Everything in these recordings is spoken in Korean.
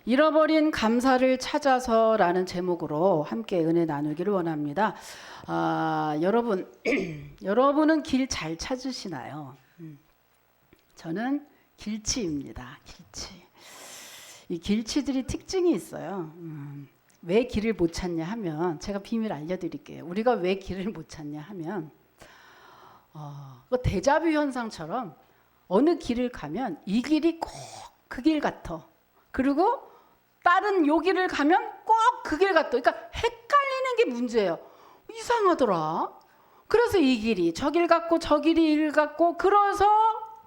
잃어버린 감사를 찾아서라는 제목으로 함께 은혜 나누기를 원합니다. 여러분은 길 잘 찾으시나요? 저는 길치입니다. 길치. 이 길치들이 특징이 있어요. 왜 길을 못 찾냐 하면 제가 비밀 알려드릴게요. 우리가 왜 길을 못 찾냐 하면 데자뷰 현상처럼 어느 길을 가면 이 길이 꼭 그 길 같아. 그리고 다른 요 길을 가면 꼭 그 길 같아. 그러니까 헷갈리는 게 문제예요. 이상하더라. 그래서 이 길이 저 길 같고 저 길이 이 길 같고 그래서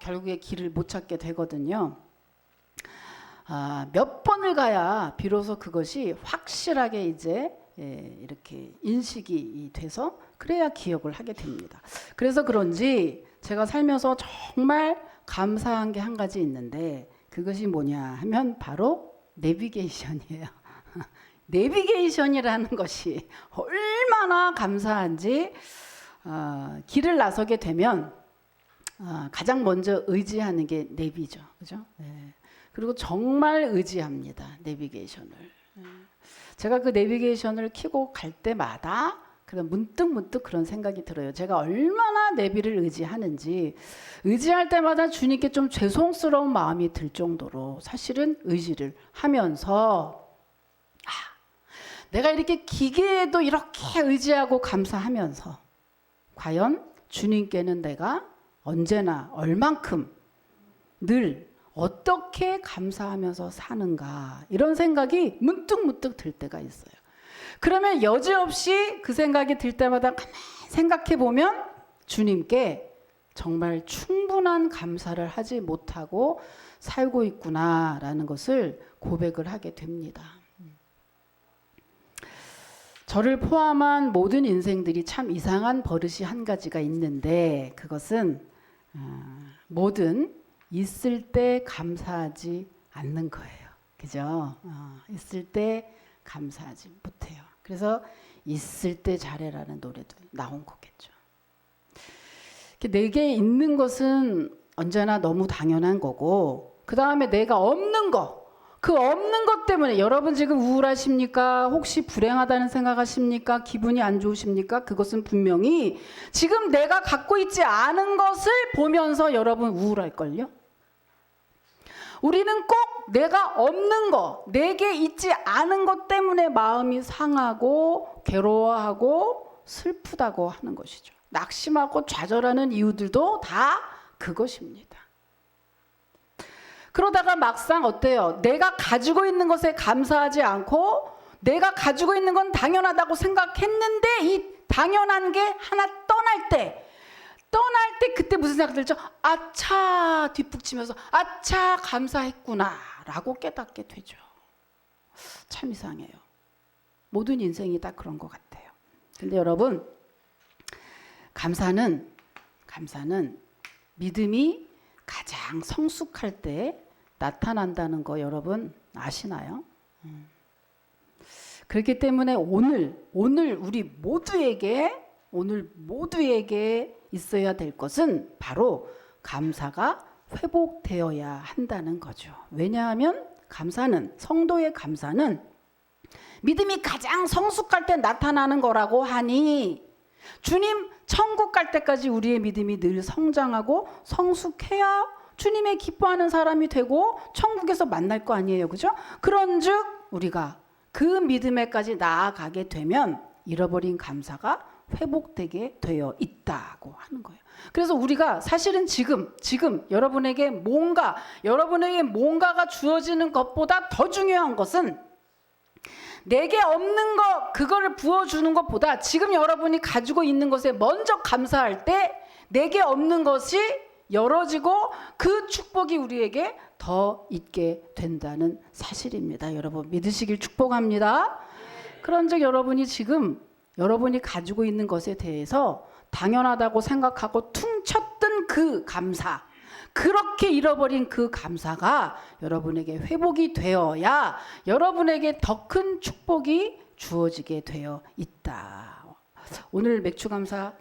결국에 길을 못 찾게 되거든요. 몇 번을 가야 비로소 그것이 확실하게 이제 이렇게 인식이 돼서 그래야 기억을 하게 됩니다. 그래서 그런지 제가 살면서 정말 감사한 게 한 가지 있는데 그것이 뭐냐 하면 바로 내비게이션이에요. 내비게이션이라는 것이 얼마나 감사한지 길을 나서게 되면 가장 먼저 의지하는 게 내비죠. 그죠? 네. 그리고 정말 의지합니다. 내비게이션을. 제가 그 내비게이션을 켜고 갈 때마다 그런 문득 그런 생각이 들어요. 제가 얼마나 내비를 의지하는지 의지할 때마다 주님께 좀 죄송스러운 마음이 들 정도로 사실은 의지를 하면서 내가 이렇게 기계에도 이렇게 의지하고 감사하면서 과연 주님께는 내가 언제나 얼만큼 늘 어떻게 감사하면서 사는가 이런 생각이 문득 들 때가 있어요. 그러면 여지없이 그 생각이 들 때마다 가만히 생각해 보면 주님께 정말 충분한 감사를 하지 못하고 살고 있구나라는 것을 고백을 하게 됩니다. 저를 포함한 모든 인생들이 참 이상한 버릇이 한 가지가 있는데 그것은 뭐든 있을 때 감사하지 않는 거예요. 그죠? 있을 때 감사하지 못해요. 그래서 있을 때 잘해라는 노래도 나온 거겠죠. 내게 있는 것은 언제나 너무 당연한 거고 그 다음에 내가 없는 거, 그 없는 것 때문에 여러분 지금 우울하십니까? 혹시 불행하다는 생각하십니까? 기분이 안 좋으십니까? 그것은 분명히 지금 내가 갖고 있지 않은 것을 보면서 여러분 우울할걸요? 우리는 꼭 내가 없는 거, 내게 있지 않은 것 때문에 마음이 상하고 괴로워하고 슬프다고 하는 것이죠. 낙심하고 좌절하는 이유들도 다 그것입니다. 그러다가 막상 어때요? 내가 가지고 있는 것에 감사하지 않고 내가 가지고 있는 건 당연하다고 생각했는데 이 당연한 게 하나 떠날 때 그때 무슨 생각 들죠? 아차 뒷북치면서 아차 감사했구나 라고 깨닫게 되죠. 참 이상해요. 모든 인생이 다 그런 것 같아요. 근데 여러분 감사는 믿음이 가장 성숙할 때 나타난다는 거 여러분 아시나요? 그렇기 때문에 오늘 우리 모두에게 있어야 될 것은 바로 감사가 회복되어야 한다는 거죠. 왜냐하면 성도의 감사는 믿음이 가장 성숙할 때 나타나는 거라고 하니 주님 천국 갈 때까지 우리의 믿음이 늘 성장하고 성숙해야 주님의 기뻐하는 사람이 되고 천국에서 만날 거 아니에요. 그죠? 그런즉 우리가 그 믿음에까지 나아가게 되면 잃어버린 감사가 회복되게 되어 있다고 하는 거예요. 그래서 우리가 사실은 지금 여러분에게 뭔가가 주어지는 것보다 더 중요한 것은 내게 없는 것 그거를 부어주는 것보다 지금 여러분이 가지고 있는 것에 먼저 감사할 때 내게 없는 것이 열어지고 그 축복이 우리에게 더 있게 된다는 사실입니다. 여러분 믿으시길 축복합니다. 그런즉 여러분이 지금 여러분이 가지고 있는 것에 대해서 당연하다고 생각하고 퉁쳤던 그 감사, 그렇게 잃어버린 그 감사가 여러분에게 회복이 되어야 여러분에게 더 큰 축복이 주어지게 되어 있다. 오늘 맥주감사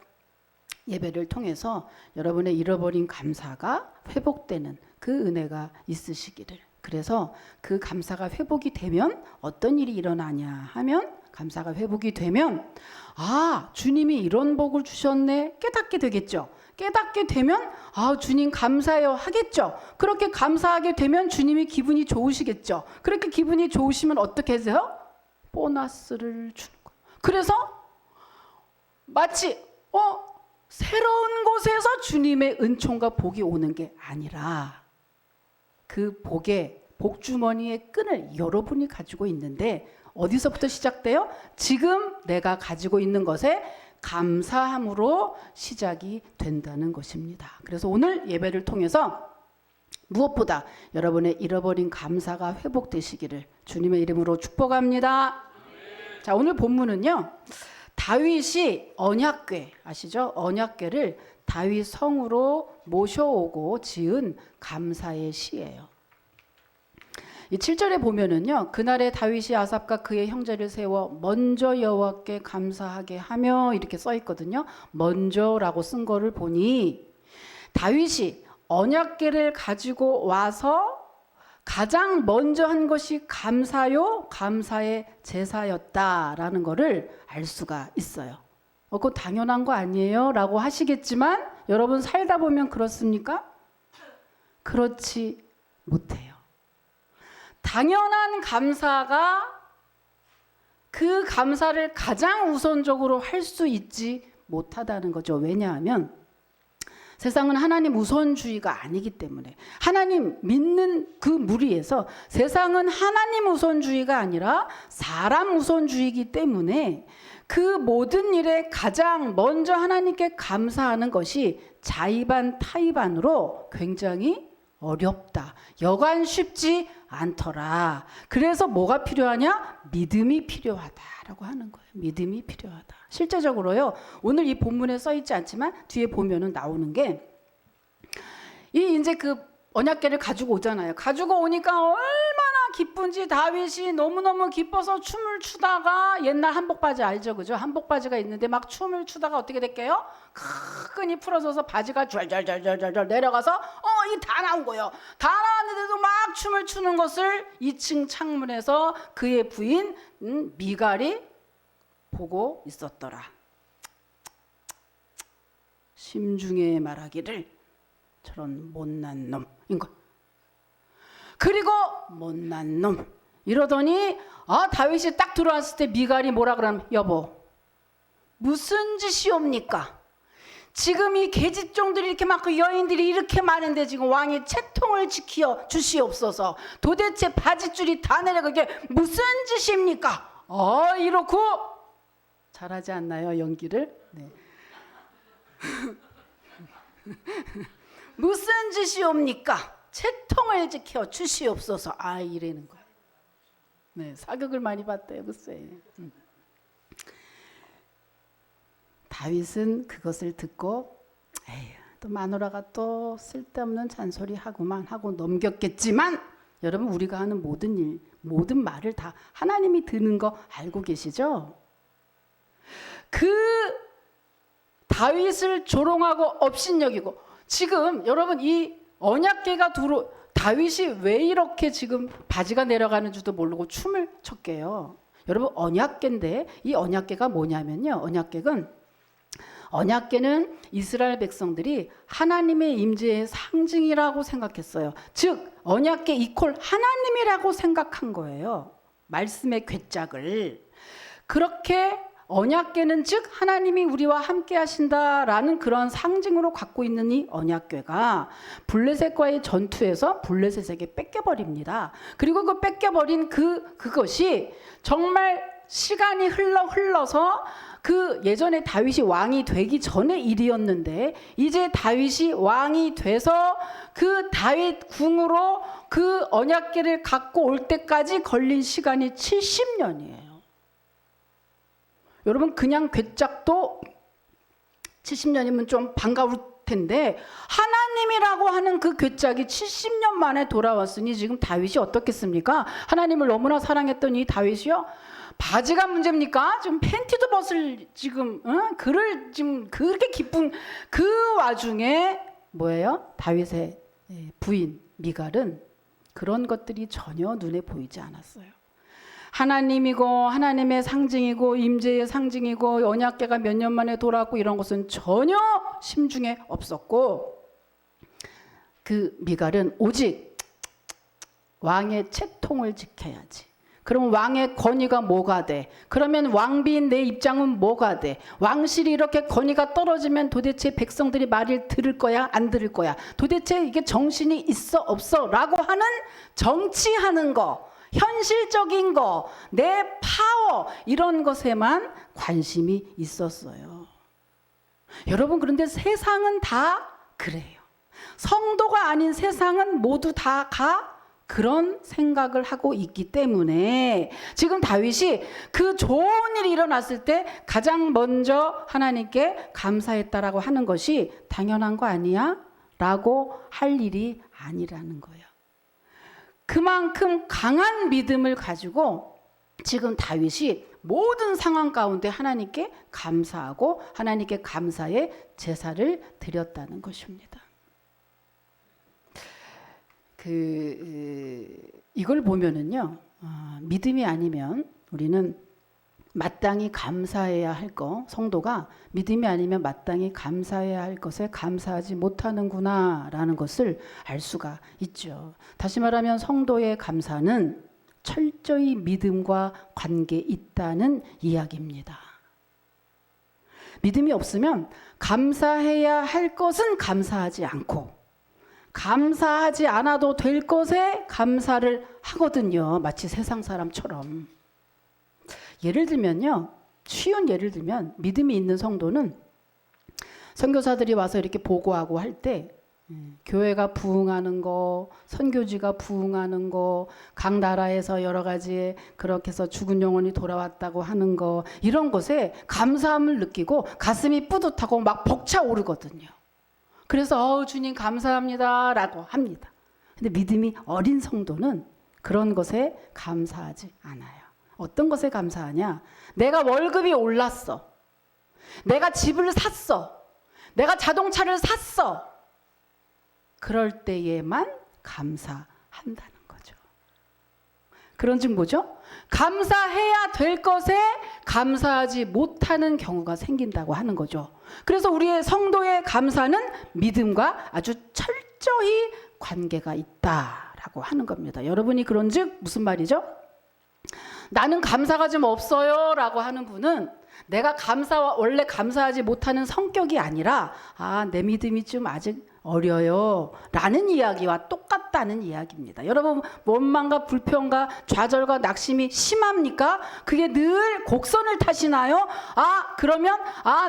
예배를 통해서 여러분의 잃어버린 감사가 회복되는 그 은혜가 있으시기를 그래서 그 감사가 회복이 되면 어떤 일이 일어나냐 하면, 감사가 회복이 되면 아, 주님이 이런 복을 주셨네 깨닫게 되겠죠. 깨닫게 되면 아, 주님 감사해요 하겠죠. 그렇게 감사하게 되면 주님이 기분이 좋으시겠죠. 그렇게 기분이 좋으시면 어떻게 하세요? 보너스를 주는 거예요. 그래서 마치 새로운 곳에서 주님의 은총과 복이 오는 게 아니라 그 복의 복주머니의 끈을 여러분이 가지고 있는데 어디서부터 시작돼요? 지금 내가 가지고 있는 것에 감사함으로 시작이 된다는 것입니다. 그래서 오늘 예배를 통해서 무엇보다 여러분의 잃어버린 감사가 회복되시기를 주님의 이름으로 축복합니다. 자, 오늘 본문은요, 다윗이 언약궤 아시죠? 언약궤를 다윗 성으로 모셔오고 지은 감사의 시예요. 이 7절에 보면은요, 그날에 다윗이 아삽과 그의 형제를 세워 먼저 여호와께 감사하게 하며 이렇게 써 있거든요. 먼저라고 쓴 거를 보니 다윗이 언약궤를 가지고 와서 가장 먼저 한 것이 감사요, 감사의 제사였다라는 거를 알 수가 있어요. 그거 당연한 거 아니에요? 라고 하시겠지만 여러분 살다 보면 그렇습니까? 그렇지 못해요. 당연한 감사가 그 감사를 가장 우선적으로 할 수 있지 못하다는 거죠. 왜냐하면 세상은 하나님 우선주의가 아니기 때문에, 하나님 믿는 그 무리에서 세상은 하나님 우선주의가 아니라 사람 우선주의이기 때문에 그 모든 일에 가장 먼저 하나님께 감사하는 것이 자의반 타의반으로 굉장히 어렵다. 여간 쉽지 않더라. 그래서 뭐가 필요하냐? 믿음이 필요하다라고 하는 거예요. 믿음이 필요하다. 실제적으로요, 오늘 이 본문에 써 있지 않지만 뒤에 보면은 나오는 게, 이제 그 언약궤를 가지고 오잖아요. 가지고 오니까 얼마나 기쁜지 다윗이 너무너무 기뻐서 춤을 추다가, 옛날 한복바지 알죠? 그죠? 한복바지가 있는데 막 춤을 추다가 어떻게 될게요? 끈이 풀어져서 바지가 좔좔좔좔 내려가서 이 다 나온 거예요. 다 나왔는데도 막 춤을 추는 것을 2층 창문에서 그의 부인 미갈이 보고 있었더라. 심중에 말하기를 저런 못난 놈인 거. 그리고 못난 놈 이러더니 다윗이 딱 들어왔을 때 미갈이 뭐라 그러면, 여보 무슨 짓이옵니까? 지금 이 계집종들이 이렇게 많고 여인들이 이렇게 많은데 지금 왕이 채통을 지켜 주시옵소서. 도대체 바지줄이 다 내려가 이게 무슨 짓입니까? 이렇고 잘하지 않나요 연기를? 네. 무슨 짓이옵니까? 채통을 지켜 주시옵소서. 이래는 거야. 네, 사격을 많이 받대요, 글쎄. 다윗은 그것을 듣고 또 마누라가 또 쓸데없는 잔소리 하고만 하고 넘겼겠지만, 여러분 우리가 하는 모든 일, 모든 말을 다 하나님이 듣는 거 알고 계시죠? 그 다윗을 조롱하고 업신여기고, 지금 여러분 이 언약궤가 다윗이 왜 이렇게 지금 바지가 내려가는 줄도 모르고 춤을 췄게요? 여러분 언약궤인데, 이 언약궤가 뭐냐면요, 언약궤는 이스라엘 백성들이 하나님의 임재의 상징이라고 생각했어요. 즉 언약궤 이퀄 하나님이라고 생각한 거예요. 말씀의 궤짝을. 그렇게 언약궤는 즉 하나님이 우리와 함께 하신다라는 그런 상징으로 갖고 있는 이 언약궤가 블레셋과의 전투에서 블레셋에게 뺏겨버립니다. 그리고 그 뺏겨버린 그것이 정말 시간이 흘러서 그 예전에 다윗이 왕이 되기 전의 일이었는데, 이제 다윗이 왕이 돼서 그 다윗 궁으로 그 언약궤를 갖고 올 때까지 걸린 시간이 70년이에요. 여러분 그냥 궤짝도 70년이면 좀 반가울 텐데, 하나님이라고 하는 그 궤짝이 70년 만에 돌아왔으니 지금 다윗이 어떻겠습니까? 하나님을 너무나 사랑했던 이 다윗이요, 바지가 문제입니까? 지금 팬티도 벗을 지금 그를 지금 그렇게 기쁜 그 와중에 뭐예요? 다윗의 부인 미갈은 그런 것들이 전혀 눈에 보이지 않았어요. 하나님이고 하나님의 상징이고 임재의 상징이고 언약궤가 몇 년 만에 돌아왔고 이런 것은 전혀 심중에 없었고, 그 미갈은 오직 왕의 채통을 지켜야지. 그럼 왕의 권위가 뭐가 돼? 그러면 왕비인 내 입장은 뭐가 돼? 왕실이 이렇게 권위가 떨어지면 도대체 백성들이 말을 들을 거야? 안 들을 거야? 도대체 이게 정신이 있어? 없어? 라고 하는 정치하는 거, 현실적인 거, 내 파워, 이런 것에만 관심이 있었어요. 여러분, 그런데 세상은 다 그래요. 성도가 아닌 세상은 모두 다가 그런 생각을 하고 있기 때문에 지금 다윗이 그 좋은 일이 일어났을 때 가장 먼저 하나님께 감사했다라고 하는 것이 당연한 거 아니야? 라고 할 일이 아니라는 거예요. 그만큼 강한 믿음을 가지고 지금 다윗이 모든 상황 가운데 하나님께 감사하고 하나님께 감사의 제사를 드렸다는 것입니다. 이걸 보면은요, 믿음이 아니면 우리는 마땅히 감사해야 할 거, 성도가 믿음이 아니면 마땅히 감사해야 할 것에 감사하지 못하는구나라는 것을 알 수가 있죠. 다시 말하면 성도의 감사는 철저히 믿음과 관계 있다는 이야기입니다. 믿음이 없으면 감사해야 할 것은 감사하지 않고 감사하지 않아도 될 것에 감사를 하거든요. 마치 세상 사람처럼. 예를 들면요, 쉬운 예를 들면 믿음이 있는 성도는 선교사들이 와서 이렇게 보고하고 할 때 교회가 부흥하는 거, 선교지가 부흥하는 거, 각 나라에서 여러 가지 그렇게 해서 죽은 영혼이 돌아왔다고 하는 거, 이런 것에 감사함을 느끼고 가슴이 뿌듯하고 막 벅차오르거든요. 그래서 주님 감사합니다 라고 합니다. 근데 믿음이 어린 성도는 그런 것에 감사하지 않아요. 어떤 것에 감사하냐? 내가 월급이 올랐어. 내가 집을 샀어. 내가 자동차를 샀어. 그럴 때에만 감사한다는 거죠. 그런 즉 뭐죠? 감사해야 될 것에 감사하지 못하는 경우가 생긴다고 하는 거죠. 그래서 우리의 성도의 감사는 믿음과 아주 철저히 관계가 있다라고 하는 겁니다. 여러분이 그런 즉 무슨 말이죠? 나는 감사가 좀 없어요 라고 하는 분은 내가 원래 감사하지 못하는 성격이 아니라 내 믿음이 좀 아직 어려요 라는 이야기와 똑같다는 이야기입니다. 여러분, 원망과 불평과 좌절과 낙심이 심합니까? 그게 늘 곡선을 타시나요? 그러면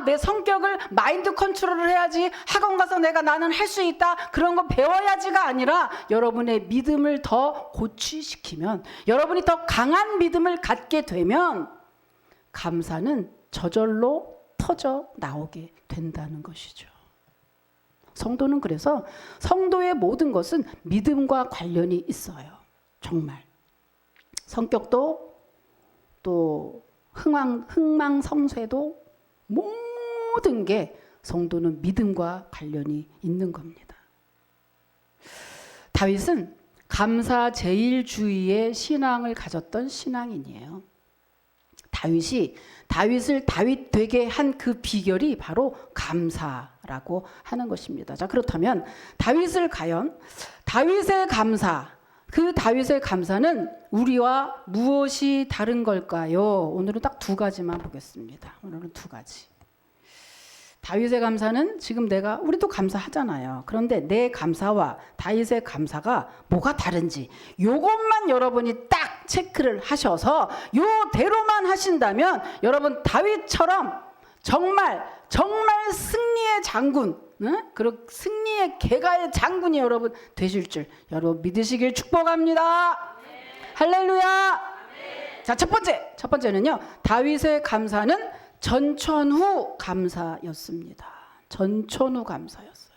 내 성격을 마인드 컨트롤을 해야지, 학원 가서 나는 할 수 있다 그런 거 배워야지가 아니라 여러분의 믿음을 더 고취시키면, 여러분이 더 강한 믿음을 갖게 되면 감사는 저절로 터져 나오게 된다는 것이죠. 성도는 그래서 성도의 모든 것은 믿음과 관련이 있어요. 정말. 성격도 또 흥망성쇠도 모든 게 성도는 믿음과 관련이 있는 겁니다. 다윗은 감사 제일주의의 신앙을 가졌던 신앙인이에요. 다윗이 다윗을 다윗 되게 한 그 비결이 바로 감사라고 하는 것입니다. 자, 그렇다면 다윗의 감사, 그 다윗의 감사는 우리와 무엇이 다른 걸까요? 오늘은 딱 두 가지만 보겠습니다. 오늘은 두 가지. 다윗의 감사는 지금 우리도 감사하잖아요. 그런데 내 감사와 다윗의 감사가 뭐가 다른지 요것만 여러분이 딱 체크를 하셔서 요대로만 하신다면 여러분 다윗처럼 정말 승리의 장군, 그리고 승리의 개가의 장군이 여러분 되실 줄 여러분 믿으시길 축복합니다. 할렐루야. 자, 첫 번째는요, 다윗의 감사는 전천후 감사였습니다. 전천후 감사였어요.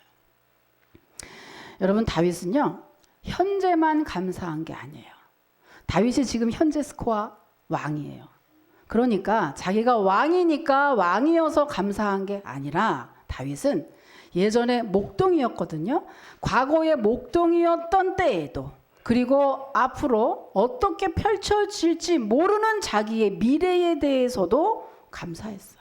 여러분, 다윗은요 현재만 감사한 게 아니에요. 다윗이 지금 현재 스코어 왕이에요. 그러니까 자기가 왕이니까 왕이어서 감사한 게 아니라 다윗은 예전에 목동이었거든요. 과거에 목동이었던 때에도 그리고 앞으로 어떻게 펼쳐질지 모르는 자기의 미래에 대해서도 감사했어요.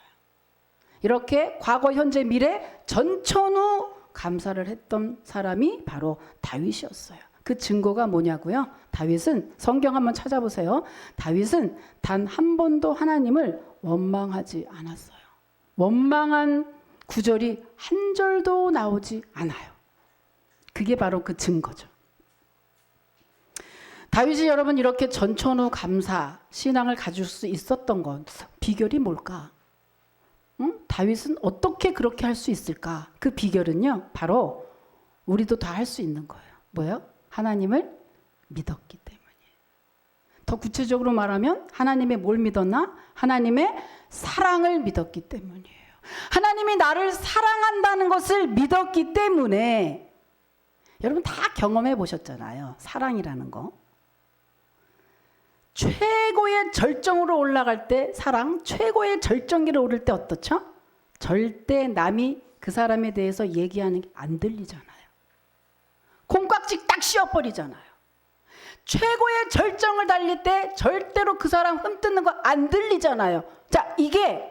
이렇게 과거, 현재, 미래 전천후 감사를 했던 사람이 바로 다윗이었어요. 그 증거가 뭐냐고요? 다윗은 성경 한번 찾아보세요. 다윗은 단 한 번도 하나님을 원망하지 않았어요. 원망한 구절이 한 절도 나오지 않아요. 그게 바로 그 증거죠. 다윗이 여러분 이렇게 전천후 감사 신앙을 가질 수 있었던 건 비결이 뭘까? 다윗은 어떻게 그렇게 할 수 있을까? 그 비결은요, 바로 우리도 다 할 수 있는 거예요. 뭐예요? 하나님을 믿었기 때문이에요. 더 구체적으로 말하면 하나님의 뭘 믿었나? 하나님의 사랑을 믿었기 때문이에요. 하나님이 나를 사랑한다는 것을 믿었기 때문에 여러분 다 경험해 보셨잖아요. 사랑이라는 거. 최고의 절정으로 올라갈 때 사랑, 최고의 절정기를 오를 때 어떻죠? 절대 남이 그 사람에 대해서 얘기하는 게 안 들리잖아요. 콩깍지 딱 씌워버리잖아요. 최고의 절정을 달릴 때 절대로 그 사람 흠뜯는 거 안 들리잖아요. 자, 이게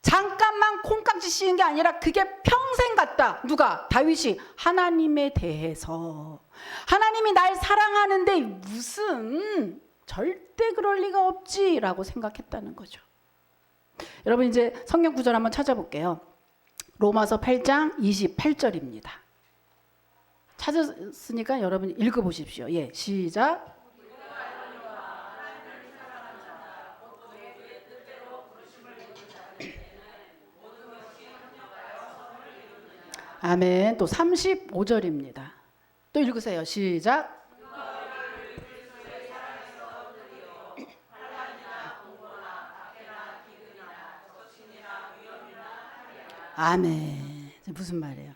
잠깐만 콩깍지 씌운 게 아니라 그게 평생 같다. 누가? 다윗이 하나님에 대해서. 하나님이 날 사랑하는데 무슨 절대 그럴 리가 없지라고 생각했다는 거죠. 여러분 이제 성경 구절 한번 찾아볼게요. 로마서 8장 28절입니다. 찾았으니까 여러분 읽어보십시오. 예, 시작. 아멘. 또 35절입니다. 또 읽으세요. 시작. 아멘. 무슨 말이에요?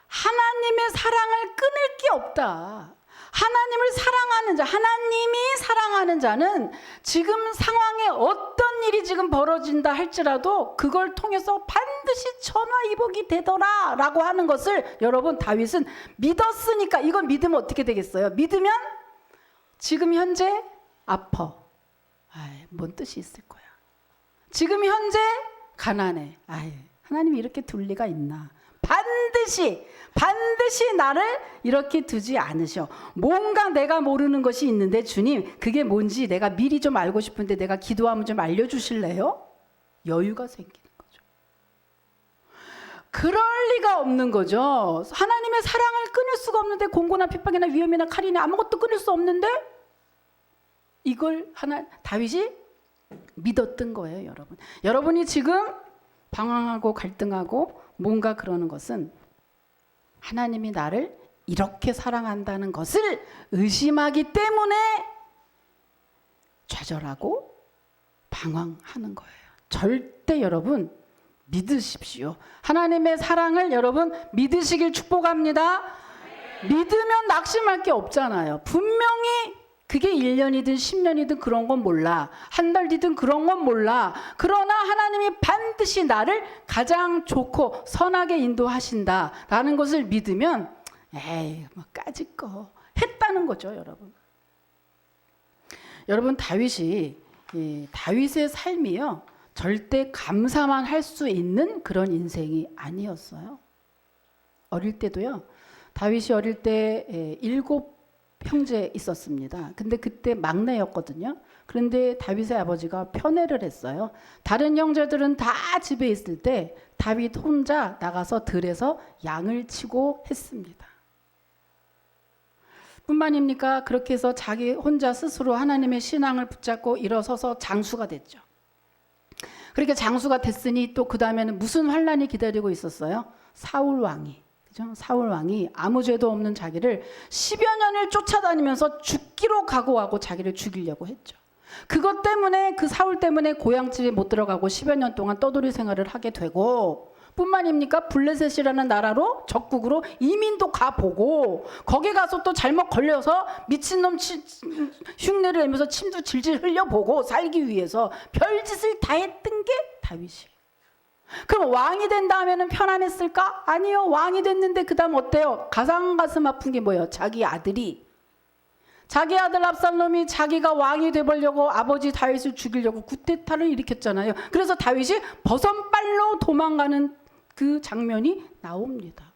하나님의 사랑을 끊을 게 없다. 하나님을 사랑하는 자, 하나님이 사랑하는 자는 지금 상황에 어떤 일이 지금 벌어진다 할지라도 그걸 통해서 반드시 전화위복이 되더라 라고 하는 것을 여러분 다윗은 믿었으니까. 이건 믿으면 어떻게 되겠어요? 믿으면 지금 현재 아파. 뭔 뜻이 있을 거야. 지금 현재 가난해. 하나님이 이렇게 둘 리가 있나. 반드시 나를 이렇게 두지 않으셔. 뭔가 내가 모르는 것이 있는데 주님 그게 뭔지 내가 미리 좀 알고 싶은데 내가 기도하면 좀 알려주실래요? 여유가 생기는 거죠. 그럴 리가 없는 거죠. 하나님의 사랑을 끊을 수가 없는데 공고나 핍박이나 위험이나 칼이나 아무것도 끊을 수 없는데 이걸 다윗이 믿었던 거예요. 여러분. 여러분이 지금 방황하고 갈등하고 뭔가 그러는 것은 하나님이 나를 이렇게 사랑한다는 것을 의심하기 때문에 좌절하고 방황하는 거예요. 절대 여러분 믿으십시오. 하나님의 사랑을 여러분 믿으시길 축복합니다. 믿으면 낙심할 게 없잖아요. 분명히 그게 1년이든 10년이든 그런 건 몰라. 한 달 뒤든 그런 건 몰라. 그러나 하나님이 반드시 나를 가장 좋고 선하게 인도하신다라는 것을 믿으면 뭐 까짓 거 했다는 거죠, 여러분. 여러분 다윗의 삶이요. 절대 감사만 할 수 있는 그런 인생이 아니었어요. 어릴 때도요. 다윗이 어릴 때 7 형제 있었습니다. 근데 그때 막내였거든요. 그런데 다윗의 아버지가 편애를 했어요. 다른 형제들은 다 집에 있을 때 다윗 혼자 나가서 들에서 양을 치고 했습니다. 뿐만입니까? 그렇게 해서 자기 혼자 스스로 하나님의 신앙을 붙잡고 일어서서 장수가 됐죠. 그렇게 장수가 됐으니 또 그 다음에는 무슨 환란이 기다리고 있었어요? 사울 왕이. 사울 왕이 아무 죄도 없는 자기를 10여 년을 쫓아다니면서 죽기로 각오하고 자기를 죽이려고 했죠. 그것 때문에 그 사울 때문에 고향집에 못 들어가고 10여 년 동안 떠돌이 생활을 하게 되고 뿐만입니까? 블레셋이라는 나라로 적국으로 이민도 가보고 거기 가서 또 잘못 걸려서 미친놈 흉내를 내면서 침도 질질 흘려보고 살기 위해서 별짓을 다 했던 게 다윗이에요. 그럼 왕이 된 다음에는 편안했을까? 아니요. 왕이 됐는데 그 다음 어때요? 가장 가슴 아픈 게 뭐예요? 자기 아들이 자기 아들 압살롬이 자기가 왕이 되보려고 아버지 다윗을 죽이려고 쿠데타를 일으켰잖아요. 그래서 다윗이 버선발로 도망가는 그 장면이 나옵니다.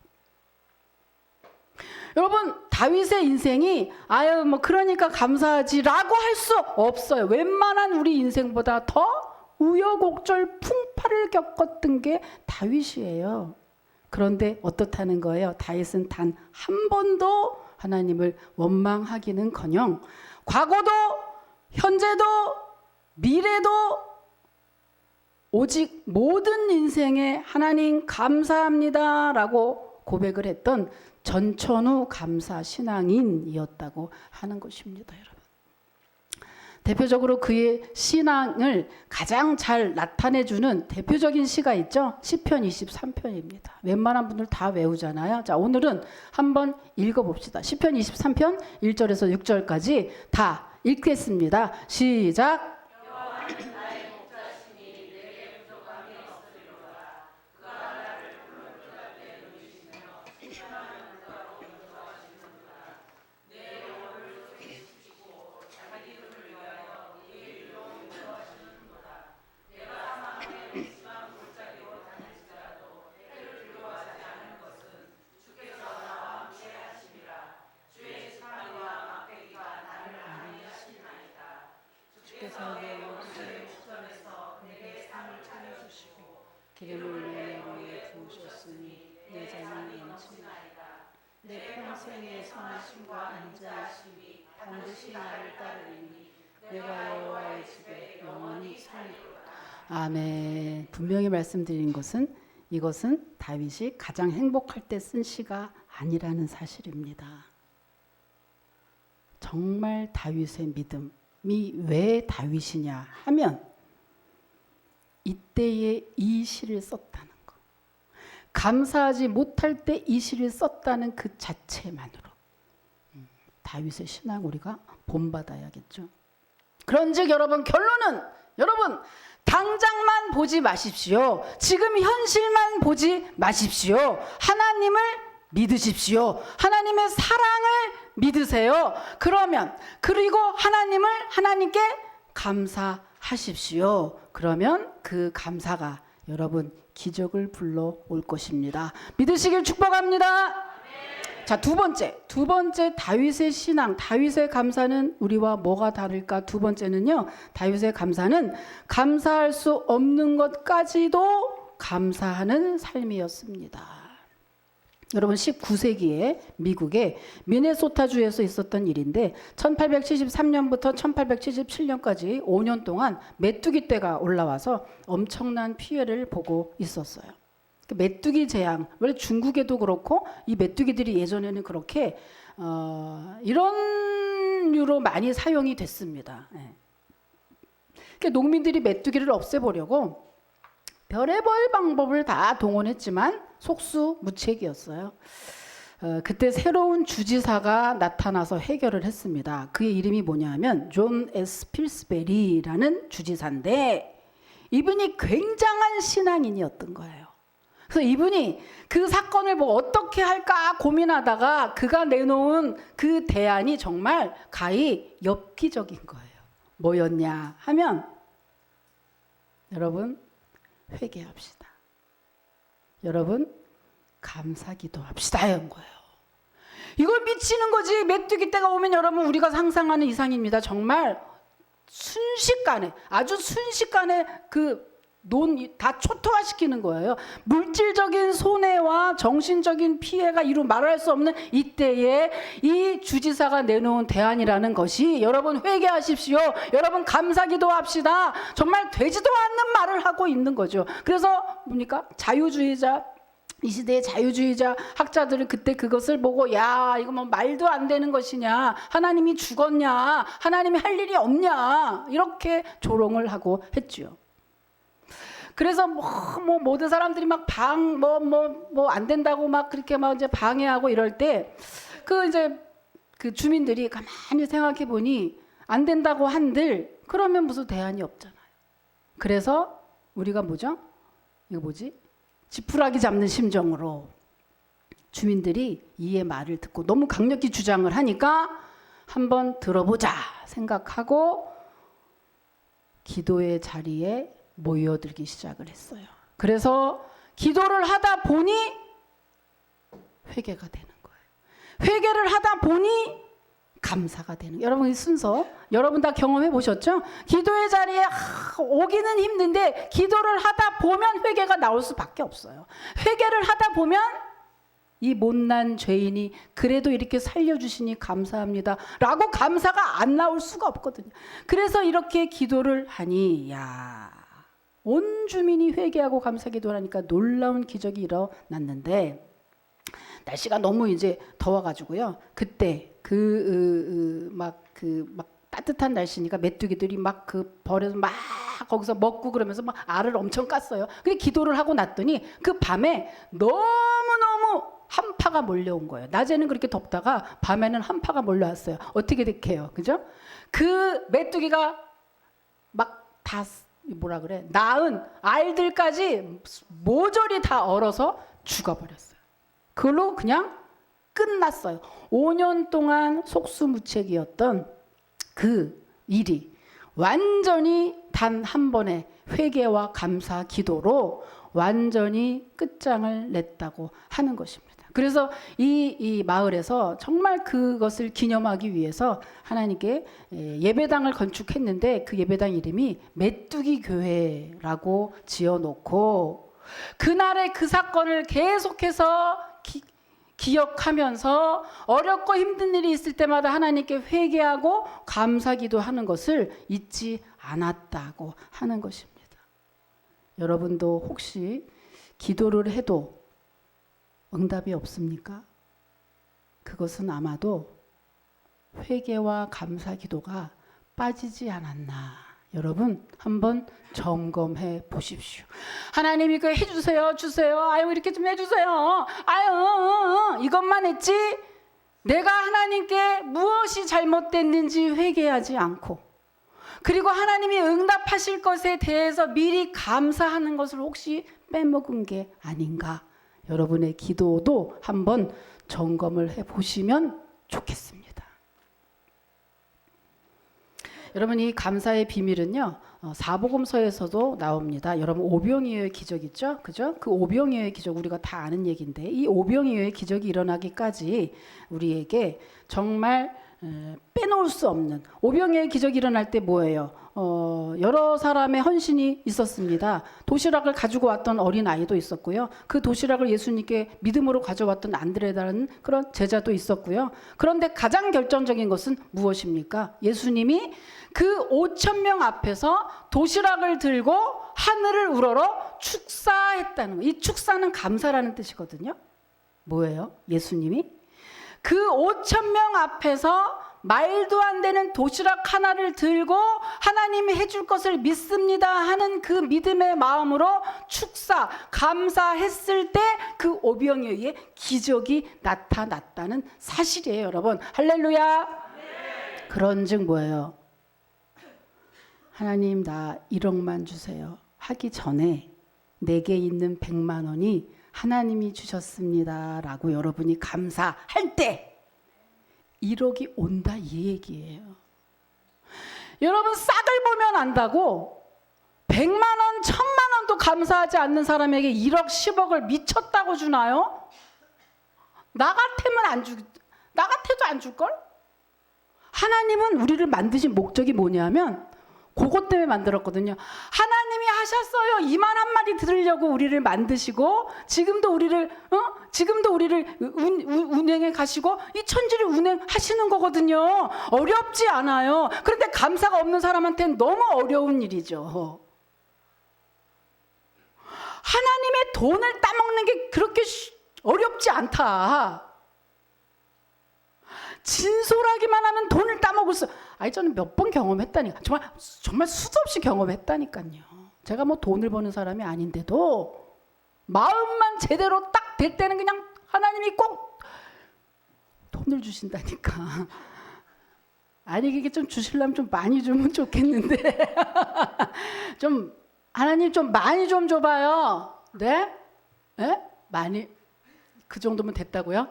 여러분, 다윗의 인생이 아유 뭐 그러니까 감사하지라고 할 수 없어요. 웬만한 우리 인생보다 더 우여곡절 풍파를 겪었던 게 다윗이에요. 그런데 어떻다는 거예요? 다윗은 단 한 번도 하나님을 원망하기는커녕 과거도 현재도 미래도 오직 모든 인생에 하나님 감사합니다라고 고백을 했던 전천후 감사 신앙인이었다고 하는 것입니다, 여러분. 대표적으로 그의 신앙을 가장 잘 나타내주는 대표적인 시가 있죠. 시편 23편입니다. 웬만한 분들 다 외우잖아요. 자, 오늘은 한번 읽어봅시다. 시편 23편 1절에서 6절까지 다 읽겠습니다. 시작. 기름을 내 머리에 부으셨으니 내 잔이 넘치나이다. 내 평생의 선하심과 안전하심이 반드시 나를 따르리니 내가 여호와의 집에 영원히 살리로다. 아멘. 분명히 말씀드린 것은 이것은 다윗이 가장 행복할 때 쓴 시가 아니라는 사실입니다. 정말 다윗의 믿음이 왜 다윗이냐 하면 이때에 이 시를 썼다는 거, 감사하지 못할 때 이 시를 썼다는 그 자체만으로 다윗의 신앙 우리가 본받아야겠죠. 그런즉 여러분, 결론은 여러분 당장만 보지 마십시오. 지금 현실만 보지 마십시오. 하나님을 믿으십시오. 하나님의 사랑을 믿으세요. 그리고 하나님께 감사하십시오. 그러면 그 감사가 여러분 기적을 불러올 것입니다. 믿으시길 축복합니다. 자, 두 번째 다윗의 신앙, 다윗의 감사는 우리와 뭐가 다를까? 두 번째는요, 다윗의 감사는 감사할 수 없는 것까지도 감사하는 삶이었습니다. 여러분, 19세기에 미국의 미네소타주에서 있었던 일인데 1873년부터 1877년까지 5년 동안 메뚜기 떼가 올라와서 엄청난 피해를 보고 있었어요. 메뚜기 재앙, 원래 중국에도 그렇고 이 메뚜기들이 예전에는 그렇게 이런 류로 많이 사용이 됐습니다. 그러니까 농민들이 메뚜기를 없애보려고 별의별 방법을 다 동원했지만 속수무책이었어요. 그때 새로운 주지사가 나타나서 해결을 했습니다. 그의 이름이 뭐냐면 존 S. 필스베리라는 주지사인데 이분이 굉장한 신앙인이었던 거예요. 그래서 이분이 그 사건을 뭐 어떻게 할까 고민하다가 그가 내놓은 그 대안이 정말 가히 엽기적인 거예요. 뭐였냐 하면 여러분 회개합시다. 여러분 감사기도 합시다 한 거예요. 이걸 미치는 거지. 메뚜기 떼가 오면 여러분 우리가 상상하는 이상입니다. 정말 순식간에 아주 순식간에 다 초토화시키는 거예요. 물질적인 손해와 정신적인 피해가 이루 말할 수 없는 이때에 이 주지사가 내놓은 대안이라는 것이 여러분 회개하십시오. 여러분 감사기도 합시다. 정말 되지도 않는 말을 하고 있는 거죠. 그래서 뭡니까? 이 시대의 자유주의자 학자들은 그때 그것을 보고 야 이거 뭐 말도 안 되는 것이냐, 하나님이 죽었냐, 하나님이 할 일이 없냐 이렇게 조롱을 하고 했죠. 그래서 모든 사람들이 막 안 된다고 막 그렇게 막 이제 방해하고 이럴 때 그 주민들이 가만히 생각해 보니 안 된다고 한들 그러면 무슨 대안이 없잖아요. 그래서 우리가 지푸라기 잡는 심정으로 주민들이 이의 말을 듣고 너무 강력히 주장을 하니까 한번 들어보자 생각하고 기도의 자리에 모여들기 시작을 했어요. 그래서 기도를 하다 보니 회개가 되는 거예요. 회개를 하다 보니 감사가 되는 거예요. 여러분 이 순서 여러분 다 경험해 보셨죠? 기도의 자리에 오기는 힘든데 기도를 하다 보면 회개가 나올 수밖에 없어요. 회개를 하다 보면 이 못난 죄인이 그래도 이렇게 살려주시니 감사합니다 라고 감사가 안 나올 수가 없거든요. 그래서 이렇게 기도를 하니 온 주민이 회개하고 감사 기도를 하니까 놀라운 기적이 일어났는데 날씨가 너무 이제 더워가지고요. 그때 막 따뜻한 날씨니까 메뚜기들이 막 그 벌에서 막 거기서 먹고 그러면서 막 알을 엄청 깠어요. 근데 기도를 하고 났더니 그 밤에 너무너무 한파가 몰려온 거예요. 낮에는 그렇게 덥다가 밤에는 한파가 몰려왔어요. 어떻게 됐게요? 그죠? 그 메뚜기가 막 다 낳은 알들까지 모조리 다 얼어서 죽어버렸어요. 그걸로 그냥 끝났어요. 5년 동안 속수무책이었던 그 일이 완전히 단 한 번의 회개와 감사 기도로 완전히 끝장을 냈다고 하는 것입니다. 그래서 이 마을에서 정말 그것을 기념하기 위해서 하나님께 예배당을 건축했는데 그 예배당 이름이 메뚜기 교회라고 지어놓고 그날의 그 사건을 계속해서 기억하면서 어렵고 힘든 일이 있을 때마다 하나님께 회개하고 감사기도 하는 것을 잊지 않았다고 하는 것입니다. 여러분도 혹시 기도를 해도 응답이 없습니까? 그것은 아마도 회개와 감사기도가 빠지지 않았나. 여러분 한번 점검해 보십시오. 하나님 이거 해주세요, 주세요. 아유 이렇게 좀 해주세요. 아유 이것만 했지 내가 하나님께 무엇이 잘못됐는지 회개하지 않고 그리고 하나님이 응답하실 것에 대해서 미리 감사하는 것을 혹시 빼먹은 게 아닌가. 여러분의 기도도 한번 점검을 해보시면 좋겠습니다. 여러분 이 감사의 비밀은요 사복음서에서도 나옵니다. 여러분 오병이어의 기적 있죠? 그죠? 그 오병이어의 기적 우리가 다 아는 얘기인데 이 오병이어의 기적이 일어나기까지 우리에게 정말 빼놓을 수 없는 오병이어의 기적이 일어날 때 뭐예요? 여러 사람의 헌신이 있었습니다. 도시락을 가지고 왔던 어린 아이도 있었고요. 그 도시락을 예수님께 믿음으로 가져왔던 안드레라는 그런 제자도 있었고요. 그런데 가장 결정적인 것은 무엇입니까? 예수님이 그 5,000명 앞에서 도시락을 들고 하늘을 우러러 축사했다는 거예요. 이 축사는 감사라는 뜻이거든요. 뭐예요? 예수님이 그 5,000명 앞에서 말도 안 되는 도시락 하나를 들고 하나님이 해줄 것을 믿습니다 하는 그 믿음의 마음으로 축사, 감사했을 때 그 오병이어의 기적이 나타났다는 사실이에요. 여러분 할렐루야. 네. 그런즉 뭐예요? 하나님 나 1억만 주세요 하기 전에 내게 있는 100만 원이 하나님이 주셨습니다 라고 여러분이 감사할 때 1억이 온다 이 얘기예요. 여러분 싹을 보면 안다고 100만 원, 1000만 원도 감사하지 않는 사람에게 1억, 10억을 미쳤다고 주나요? 나 같아도 안 줄걸? 하나님은 우리를 만드신 목적이 뭐냐면 그것 때문에 만들었거든요. 하나님이 하셨어요. 이만 한 마디 들으려고 우리를 만드시고 지금도 우리를 운행해 가시고 이 천지를 운행하시는 거거든요. 어렵지 않아요. 그런데 감사가 없는 사람한테는 너무 어려운 일이죠. 하나님의 돈을 따먹는 게 그렇게 어렵지 않다. 진솔하기만 하면 돈을 따먹을 수. 아니 저는 몇 번 경험했다니까. 정말 수도 없이 경험했다니까요. 제가 뭐 돈을 버는 사람이 아닌데도 마음만 제대로 딱 될 때는 그냥 하나님이 꼭 돈을 주신다니까. 아니 이게 좀 주시려면 좀 많이 주면 좋겠는데 좀 하나님 좀 많이 좀 줘봐요. 네? 네? 많이 그 정도면 됐다고요?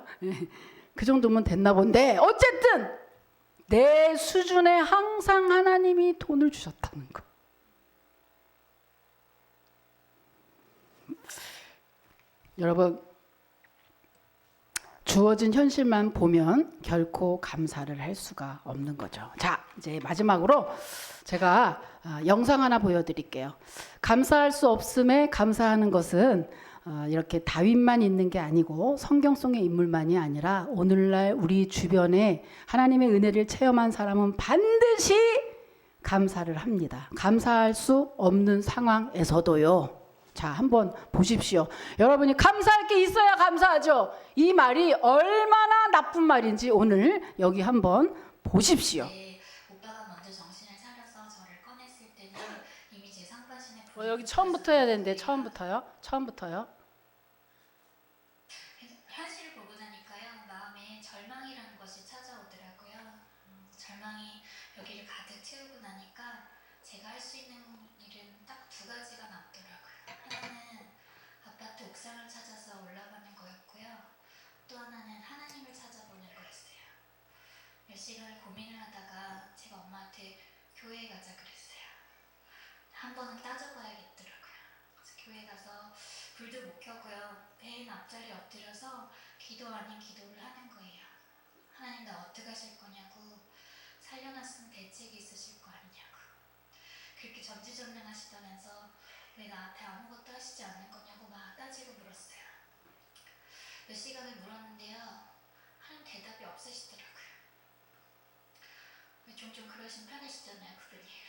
그 정도면 됐나 본데 어쨌든 내 수준에 항상 하나님이 돈을 주셨다는 거. 여러분, 주어진 현실만 보면 결코 감사를 할 수가 없는 거죠. 자, 이제 마지막으로 제가 영상 하나 보여드릴게요. 감사할 수 없음에 감사하는 것은 이렇게 다윗만 있는 게 아니고 성경 속의 인물만이 아니라 오늘날 우리 주변에 하나님의 은혜를 체험한 사람은 반드시 감사를 합니다. 감사할 수 없는 상황에서도요. 자, 한번 보십시오. 여러분이 감사할 게 있어야 감사하죠. 이 말이 얼마나 나쁜 말인지 오늘 여기 한번 보십시오. 네, 오빠가 먼저 정신을 차려서 저를 꺼냈을 때는 이미 제 상반신에 여기 처음부터 해야 되는데 처음부터요? 현실을 보고 나니까요, 마음에 절망이라는 것이 찾아오더라고요. 절망이 여기를 가득 채우고 나니까 제가 할 수 있는 일은 딱 두 가지가 남더라고요. 하나는 아파트 옥상을 찾아서 올라가는 거였고요. 또 하나는 하나님을 찾아보는 거였어요. 몇 시간을 고민을 하다가 제가 엄마한테 교회에 가자 그랬어요. 한 번은 따져봐야겠더라고요. 그래서 교회 가서 불도 못 켜고요. 배인 앞자리 엎드려서 기도 아닌 기도를 하는 거예요. 하나님, 나 어떻게 하실 거냐고, 살려놨으면 대책이 있으실 거 아니냐고. 그렇게 전지전능하시다면서 왜 나한테 아무것도 하시지 않는 거냐고 막 따지고 물었어요. 몇 시간을 물었는데요, 하나님 대답이 없으시더라고요. 종종 그러신 편이시잖아요, 그분이.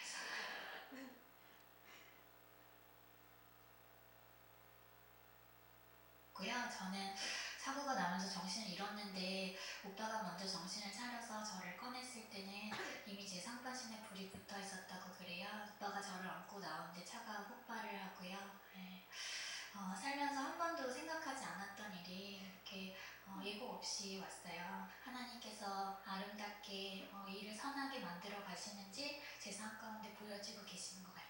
그래서 저는 사고가 나면서 정신을 잃었는데 오빠가 먼저 정신을 차려서 저를 꺼냈을 때는 이미 제 상반신에 불이 붙어 있었다고 그래요. 오빠가 저를 안고 나오는데 차가 폭발을 하고요. 네. 살면서 한 번도 생각하지 않았던 일이 이렇게 예고 없이 왔어요. 하나님께서 아름답게 일을 선하게 만들어 가시는지 제 삶 가운데 보여지고 계시는 것 같아요.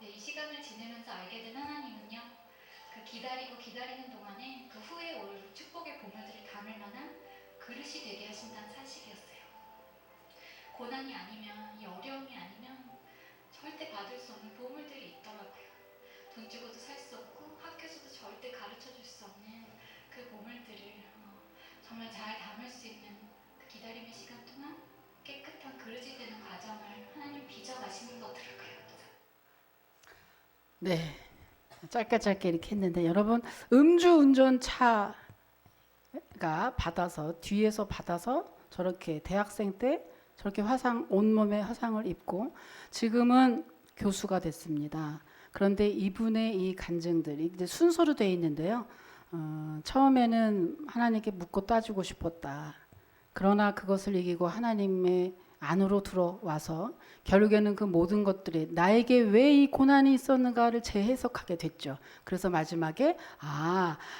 이 시간을 지내면서 알게 된 하나님은요, 그 기다리는 동안에 그 후에 올 축복의 보물들을 담을 만한 그릇이 되게 하신다는 사실이었어요. 고난이 아니면, 이 어려움이 아니면 절대 받을 수 없는 보물들이 있더라고요. 돈 주고도 살 수 없고 학교에서도 절대 가르쳐 줄 수 없는 그 보물들을 정말 잘 담을 수 있는 그 기다림의 시간 동안 깨끗한 그릇이 되는 과정을 하나님 빚어가시는 거더라고요. 네, 짧게 이렇게 했는데 여러분, 음주운전 차가 받아서 뒤에서 받아서 저렇게 대학생 때 저렇게 온몸에 화상을 입고 지금은 교수가 됐습니다. 그런데 이분의 이 간증들이 이제 순서로 되어 있는데요. 처음에는 하나님께 묻고 따지고 싶었다. 그러나 그것을 이기고 하나님의 안으로 들어와서 결국에는 그 모든 것들이 나에게 왜 이 고난이 있었는가를 재해석하게 됐죠. 그래서 마지막에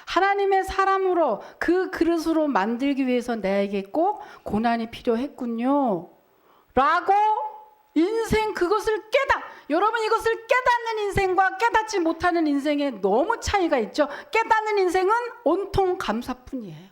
하나님의 사람으로 그 그릇으로 만들기 위해서 나에게 꼭 고난이 필요했군요 라고 인생 그것을 여러분, 이것을 깨닫는 인생과 깨닫지 못하는 인생에 너무 차이가 있죠. 깨닫는 인생은 온통 감사뿐이에요.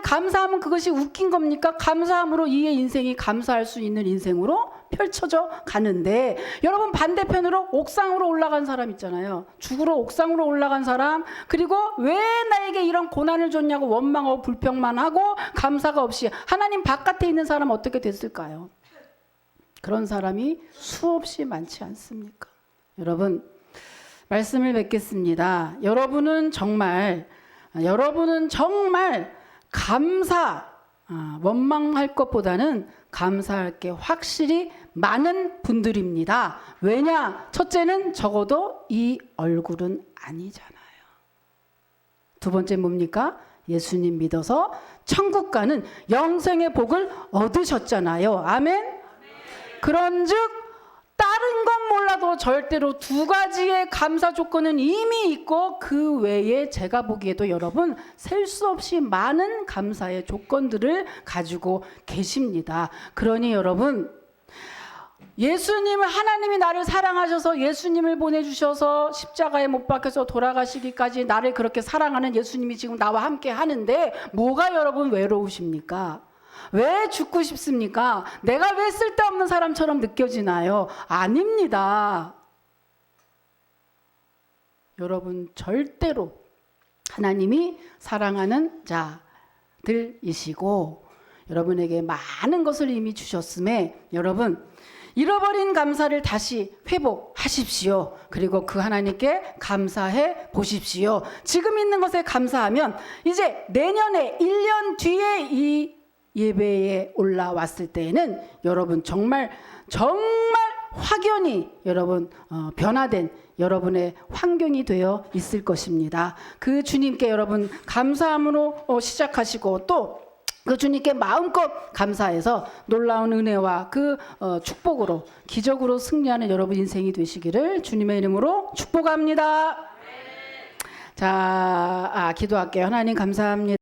감사하면 그것이 웃긴 겁니까? 감사함으로 이의 인생이 감사할 수 있는 인생으로 펼쳐져 가는데, 여러분 반대편으로 옥상으로 올라간 사람 있잖아요. 죽으러 옥상으로 올라간 사람, 그리고 왜 나에게 이런 고난을 줬냐고 원망하고 불평만 하고 감사가 없이 하나님 바깥에 있는 사람 어떻게 됐을까요? 그런 사람이 수없이 많지 않습니까? 여러분, 말씀을 맺겠습니다. 여러분은 정말 원망할 것보다는 감사할 게 확실히 많은 분들입니다. 왜냐? 첫째는 적어도 이 얼굴은 아니잖아요. 두 번째 뭡니까? 예수님 믿어서 천국 가는 영생의 복을 얻으셨잖아요. 아멘? 그런즉 다른 건 몰라도 절대로 두 가지의 감사 조건은 이미 있고 그 외에 제가 보기에도 여러분 셀 수 없이 많은 감사의 조건들을 가지고 계십니다. 그러니 여러분, 예수님을 하나님이 나를 사랑하셔서 예수님을 보내주셔서 십자가에 못 박혀서 돌아가시기까지 나를 그렇게 사랑하는 예수님이 지금 나와 함께 하는데 뭐가 여러분 외로우십니까? 왜 죽고 싶습니까? 내가 왜 쓸데없는 사람처럼 느껴지나요? 아닙니다. 여러분 절대로 하나님이 사랑하는 자들이시고 여러분에게 많은 것을 이미 주셨음에 여러분 잃어버린 감사를 다시 회복하십시오. 그리고 그 하나님께 감사해 보십시오. 지금 있는 것에 감사하면 이제 내년에 1년 뒤에 이 예배에 올라왔을 때에는 여러분 정말 확연히 여러분 변화된 여러분의 환경이 되어 있을 것입니다. 그 주님께 여러분 감사함으로 시작하시고 또 그 주님께 마음껏 감사해서 놀라운 은혜와 그 축복으로 기적으로 승리하는 여러분 인생이 되시기를 주님의 이름으로 축복합니다. 자, 기도할게요. 하나님 감사합니다.